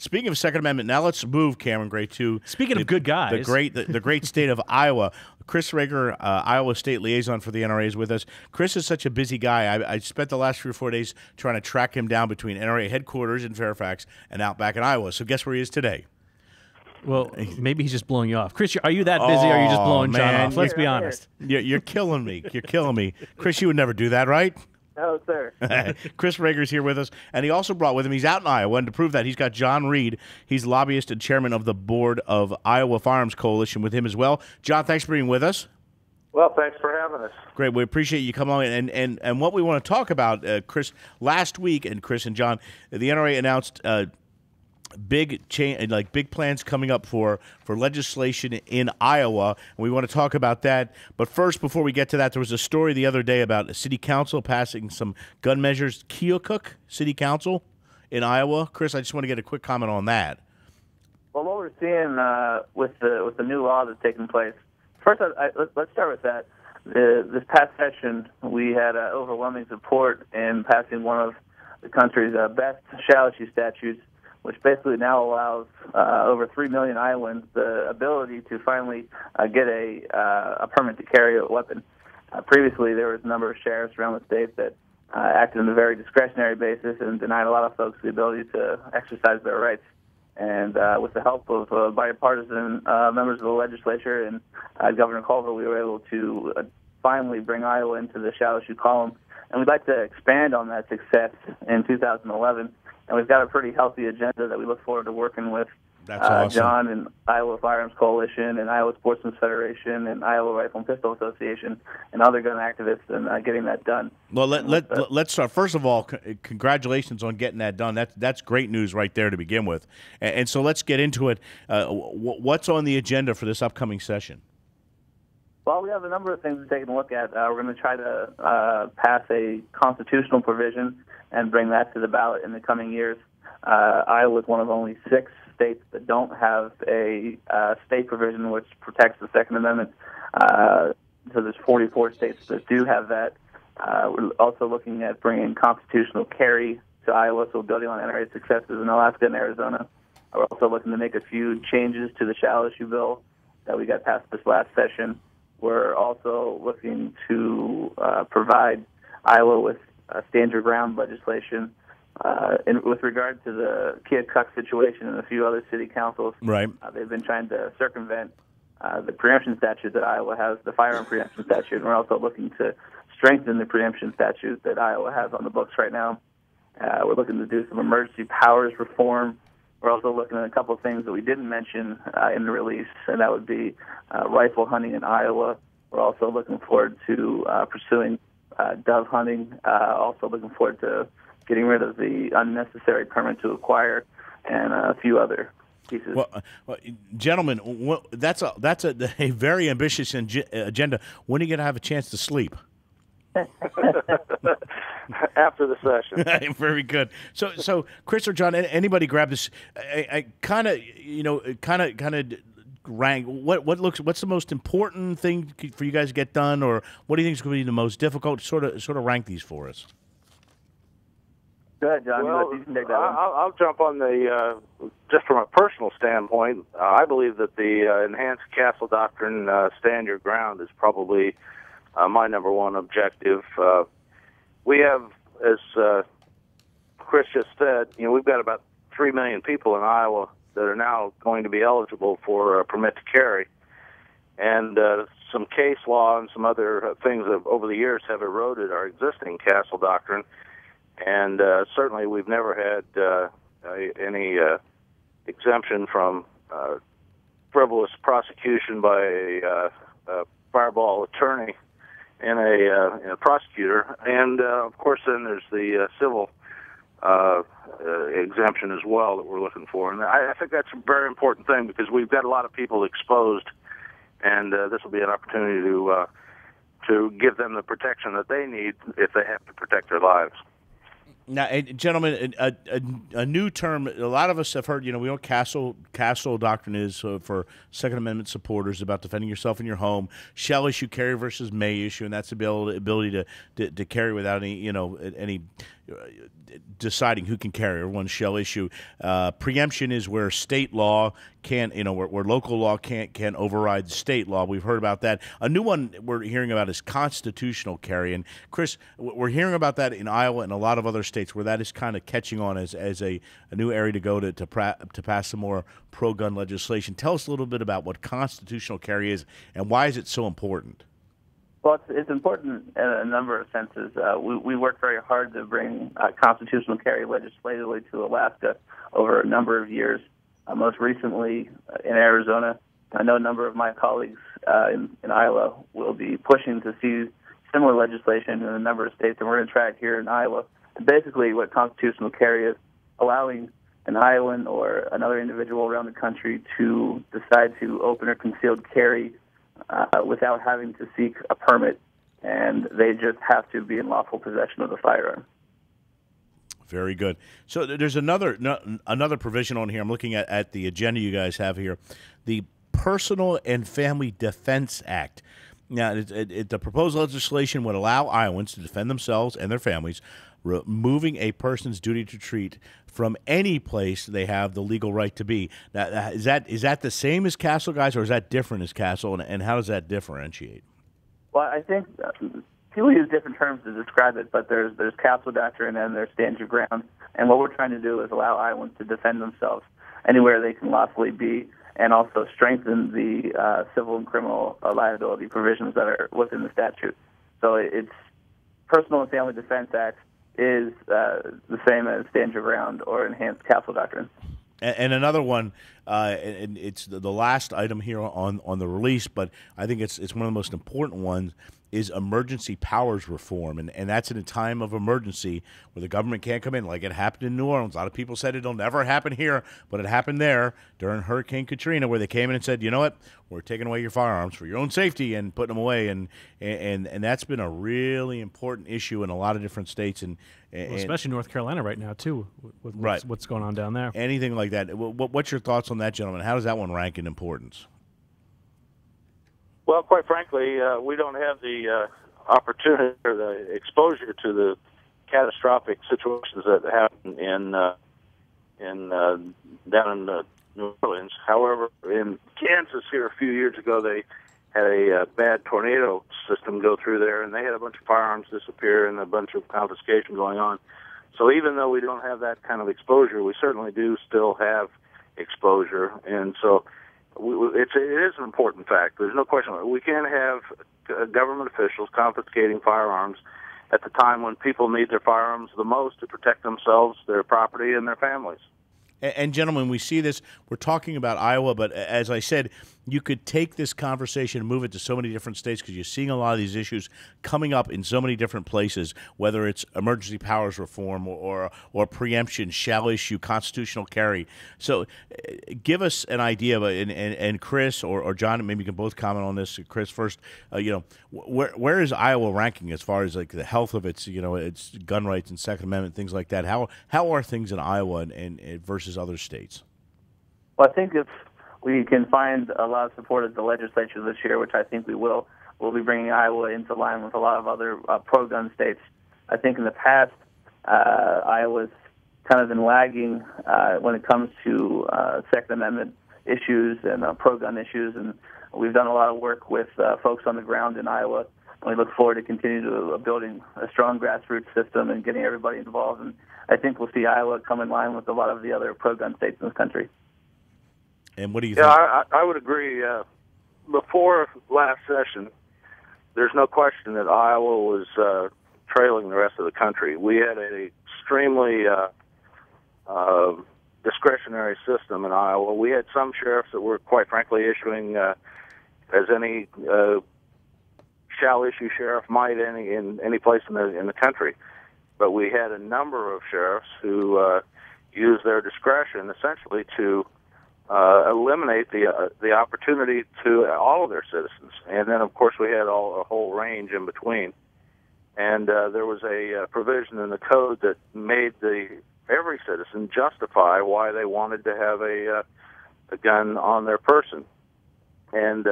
Speaking of Second Amendment, now let's move, Cameron Gray, to Speaking of good guys, the great state of Iowa. Chris Rager, Iowa State Liaison for the NRA, is with us. Chris is such a busy guy. I spent the last 3 or 4 days trying to track him down between NRA headquarters in Fairfax and out back in Iowa. So guess where he is today? Well, maybe he's just blowing you off. Chris, are you that busy, or are you just blowing John off? Let's be honest. You're killing me. You're killing me. Chris, you would never do that, right? No, sir. Chris Rager's here with us, and he also brought with him, he's out in Iowa, and to prove that, he's got John Reed. He's lobbyist and chairman of the board of Iowa Firearms Coalition with him as well. John, thanks for being with us. Well, thanks for having us. Great. We appreciate you coming on. And what we want to talk about, Chris, last week, and Chris and John, the NRA announced big plans coming up for legislation in Iowa, and we want to talk about that. But first, before we get to that, there was a story the other day about a city council passing some gun measures. Keokuk City Council in Iowa. Chris, I just want to get a quick comment on that. Well, what we're seeing with the new law that's taking place. First, let's start with that. This past session, we had overwhelming support in passing one of the country's best shall issue statutes, which basically now allows over 3 million Iowans the ability to finally get a permit to carry a weapon. Previously, there was a number of sheriffs around the state that acted on a very discretionary basis and denied a lot of folks the ability to exercise their rights. And with the help of bipartisan members of the legislature and Governor Culver, we were able to finally bring Iowa into the shall issue column. And we'd like to expand on that success in 2011. And we've got a pretty healthy agenda that we look forward to working with Awesome. John and Iowa Firearms Coalition and Iowa Sportsmen's Federation and Iowa Rifle and Pistol Association and other gun activists and getting that done. Well, let's start. First of all, congratulations on getting that done. That's great news right there to begin with. And so let's get into it. What's on the agenda for this upcoming session? Well, we have a number of things to take a look at. We're going to try to pass a constitutional provision and bring that to the ballot in the coming years. Iowa is one of only 6 states that don't have a state provision which protects the Second Amendment. So there's 44 states that do have that. We're also looking at bringing constitutional carry to Iowa, so building on NRA successes in Alaska and Arizona. We're also looking to make a few changes to the shall issue bill that we got passed this last session. We're also looking to provide Iowa with stand your ground legislation with regard to the Keokuk situation and a few other city councils. Right. They've been trying to circumvent the preemption statute that Iowa has, the firearm preemption statute. And we're also looking to strengthen the preemption statute that Iowa has on the books right now. We're looking to do some emergency powers reform. We're also looking at a couple of things that we didn't mention in the release, and that would be rifle hunting in Iowa. We're also looking forward to pursuing dove hunting, also looking forward to getting rid of the unnecessary permit to acquire, and a few other pieces. Well, gentlemen, that's a very ambitious agenda. When are you going to have a chance to sleep? After the session. Very good. So Chris or John, anybody grab this? I kind of rank what's the most important thing for you guys to get done, or what do you think is going to be the most difficult? Sort of rank these for us. Go ahead, John. Well, you can take that one. I'll jump on the just from a personal standpoint. I believe that the enhanced castle doctrine, stand your ground, is probably my number one objective. We have, as Chris just said, we've got about 3 million people in Iowa that are now going to be eligible for a permit to carry. And some case law and some other things over the years have eroded our existing castle doctrine. And certainly we've never had any exemption from frivolous prosecution by a fireball attorney and a prosecutor. And, of course, then there's the civil exemption as well that we're looking for. And I think that's a very important thing because we've got a lot of people exposed, and this will be an opportunity to give them the protection that they need if they have to protect their lives. Now, gentlemen, a new term. A lot of us have heard. We know what castle doctrine is for Second Amendment supporters about defending yourself in your home. Shall issue carry versus may issue, and that's the ability to carry without any deciding who can carry or one shall issue. Preemption is where state law can't, where local law can't override state law. We've heard about that. A new one we're hearing about is constitutional carry. And Chris, we're hearing about that in Iowa and a lot of other states where that is kind of catching on as a new area to go to pass some more pro-gun legislation. Tell us a little bit about what constitutional carry is and why is it so important? Well, it's important in a number of senses. We worked very hard to bring constitutional carry legislatively to Alaska over a number of years. Most recently in Arizona, I know a number of my colleagues in Iowa will be pushing to see similar legislation in a number of states, and we're going to try it here in Iowa. And basically, what constitutional carry is, allowing an Iowan or another individual around the country to decide to open or concealed carry without having to seek a permit, and they just have to be in lawful possession of the firearm. Very good. So there's another provision on here. I'm looking at the agenda you guys have here, the Personal and Family Defense Act. Now, the proposed legislation would allow Iowans to defend themselves and their families, removing a person's duty to treat from any place they have the legal right to be. Now, is that the same as Castle, guys, or is that different as Castle, and how does that differentiate? Well, I think people use different terms to describe it, but there's Castle Doctrine and there's Stand Your Ground, and what we're trying to do is allow Iowans to defend themselves anywhere they can lawfully be, and also strengthen the civil and criminal liability provisions that are within the statute. So it's Personal and Family Defense Act is the same as Stand Your Ground or Enhanced Castle Doctrine. And another one, and it's the last item here on the release, but I think it's one of the most important ones, is emergency powers reform. And that's in a time of emergency where the government can't come in, like it happened in New Orleans. A lot of people said it'll never happen here, but it happened there during Hurricane Katrina, where they came in and said, you know what, we're taking away your firearms for your own safety and putting them away. And that's been a really important issue in a lot of different states. And especially North Carolina right now, too, with what's going on down there. Anything like that. What's your thoughts on that, gentlemen? How does that one rank in importance? Well, quite frankly, we don't have the opportunity or the exposure to the catastrophic situations that happen down in New Orleans. However, in Kansas here a few years ago, they had a bad tornado system go through there, and they had a bunch of firearms disappear and a bunch of confiscation going on. So even though we don't have that kind of exposure, we certainly do still have exposure, and so it is an important fact. There's no question. We can't have government officials confiscating firearms at the time when people need their firearms the most to protect themselves, their property, and their families. And gentlemen, we see this. We're talking about Iowa, but as I said, you could take this conversation and move it to so many different states because you're seeing a lot of these issues coming up in so many different places, whether it's emergency powers reform or preemption, shall issue, constitutional carry. So give us an idea, and Chris or John, maybe you can both comment on this. Chris first, where is Iowa ranking as far as like the health of its gun rights and Second Amendment, things like that? How are things in Iowa and versus other states? Well, I think if we can find a lot of support at the legislature this year, which I think we will, we'll be bringing Iowa into line with a lot of other pro-gun states. I think in the past, Iowa's kind of been lagging when it comes to Second Amendment issues and pro-gun issues, and we've done a lot of work with folks on the ground in Iowa. We look forward to continue to building a strong grassroots system and getting everybody involved. And I think we'll see Iowa come in line with a lot of the other pro-gun states in this country. And what do you think? Yeah, I would agree. Before last session, there's no question that Iowa was trailing the rest of the country. We had an extremely discretionary system in Iowa. We had some sheriffs that were, quite frankly, issuing as any shall-issue sheriff might in any place in the country. But we had a number of sheriffs who used their discretion essentially to eliminate the opportunity to all of their citizens. And then, of course, we had a whole range in between. And there was a provision in the code that made every citizen justify why they wanted to have a gun on their person. And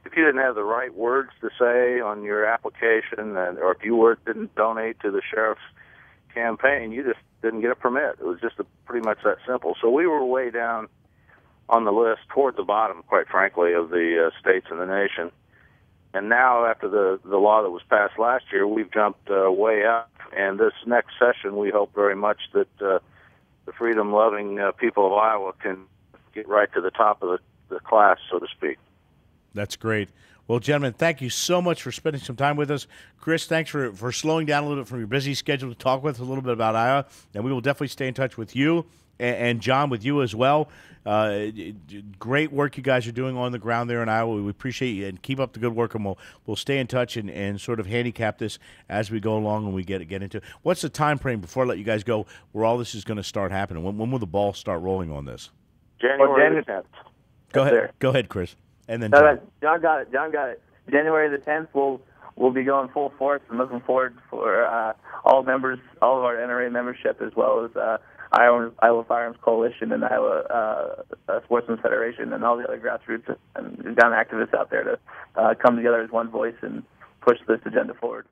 if you didn't have the right words to say on your application, or if you didn't donate to the sheriff's campaign, you just didn't get a permit. It was just pretty much that simple. So we were way down on the list, toward the bottom, quite frankly, of the states in the nation. And now, after the law that was passed last year, we've jumped way up. And this next session, we hope very much that the freedom-loving people of Iowa can get right to the top of the class, so to speak. That's great. Well, gentlemen, thank you so much for spending some time with us. Chris, thanks for slowing down a little bit from your busy schedule to talk with us a little bit about Iowa. And we will definitely stay in touch with you, and John, with you as well. Great work you guys are doing on the ground there in Iowa. We appreciate you, and keep up the good work, and we'll stay in touch and sort of handicap this as we go along and we get into it. What's the time frame, before I let you guys go, where all this is going to start happening? When will the ball start rolling on this? January 10th. Go ahead, Chris. And then John got it. January the 10th, we'll be going full force. I'm looking forward for all of our NRA membership, as well as Iowa Firearms Coalition and Iowa Sportsmen's Federation and all the other grassroots and gun activists out there to come together as one voice and push this agenda forward.